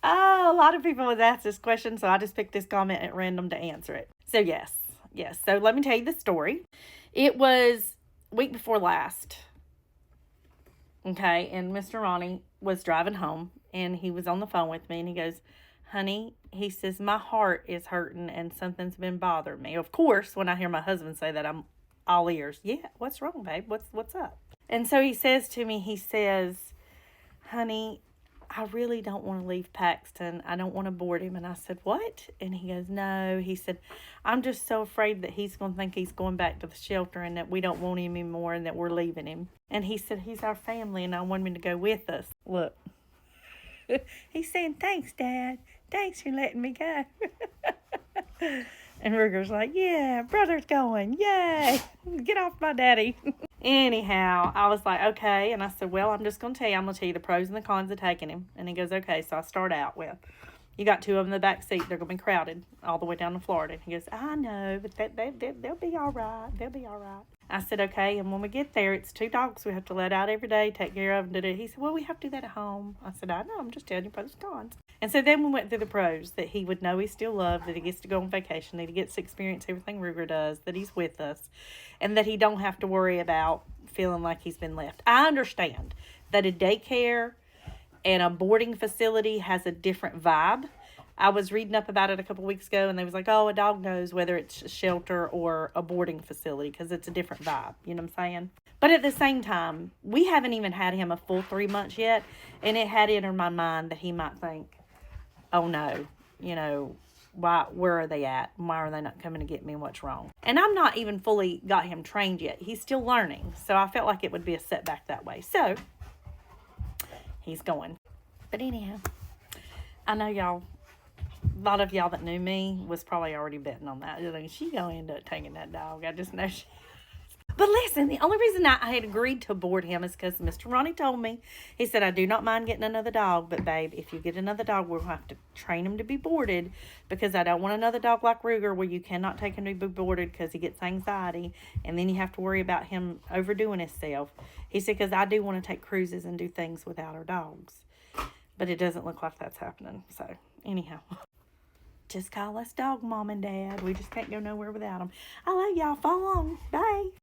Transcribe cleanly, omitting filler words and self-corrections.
Oh, a lot of people was asked this question, so I just picked this comment at random to answer it. So yes. So let me tell you the story. It was week before last. Okay, and Mr. Ronnie was driving home, and he was on the phone with me, and he goes, "Honey," he says, "my heart is hurting, and something's been bothering me." Of course, when I hear my husband say that, I'm all ears. "Yeah, what's wrong, babe? What's up?" And so he says to me, he says, "Honey, I really don't want to leave Paxton. I don't want to board him." And I said, "What?" And he goes, "No." He said, "I'm just so afraid that he's going to think he's going back to the shelter and that we don't want him anymore and that we're leaving him." And he said, "He's our family and I want him to go with us." Look, he's saying, "Thanks, Dad. Thanks for letting me go." And Ruger's like, "Yeah, brother's going. Yay. Get off my daddy." Anyhow, I was like, "Okay." And I said, "Well, I'm just going to tell you, I'm going to tell you the pros and the cons of taking him." And he goes, "Okay." So I start out with, "You got two of them in the back seat. They're going to be crowded all the way down to Florida." And he goes, "I know, but they'll be all right. They'll be all right." I said, "Okay." And when we get there, it's two dogs we have to let out every day, take care of them. He said, "Well, we have to do that at home." I said, "I know. I'm just telling you pros and cons." And so then we went through the pros, that he would know he's still loved, that he gets to go on vacation, that he gets to experience everything Ruger does, that he's with us, and that he don't have to worry about feeling like he's been left. I understand that a daycare and a boarding facility has a different vibe. I was reading up about it a couple weeks ago, and they was like, "Oh, a dog knows whether it's a shelter or a boarding facility because it's a different vibe." You know what I'm saying? But at the same time, we haven't even had him a full 3 months yet, and it had entered my mind that he might think, "Oh no, where are they at? Why are they not coming to get me? What's wrong?" And I'm not even fully got him trained yet. He's still learning. So I felt like it would be a setback that way. So he's going. But anyhow, I know y'all, a lot of y'all that knew me was probably already betting on that. She gonna end up taking that dog. I just know she. But listen, the only reason I had agreed to board him is because Mr. Ronnie told me, he said, "I do not mind getting another dog, but babe, if you get another dog, we'll have to train him to be boarded because I don't want another dog like Ruger where you cannot take him to be boarded because he gets anxiety and then you have to worry about him overdoing himself." He said, "Because I do want to take cruises and do things without our dogs." But it doesn't look like that's happening. So, anyhow. Just call us dog mom and dad. We just can't go nowhere without them. I love y'all. Follow on. Bye.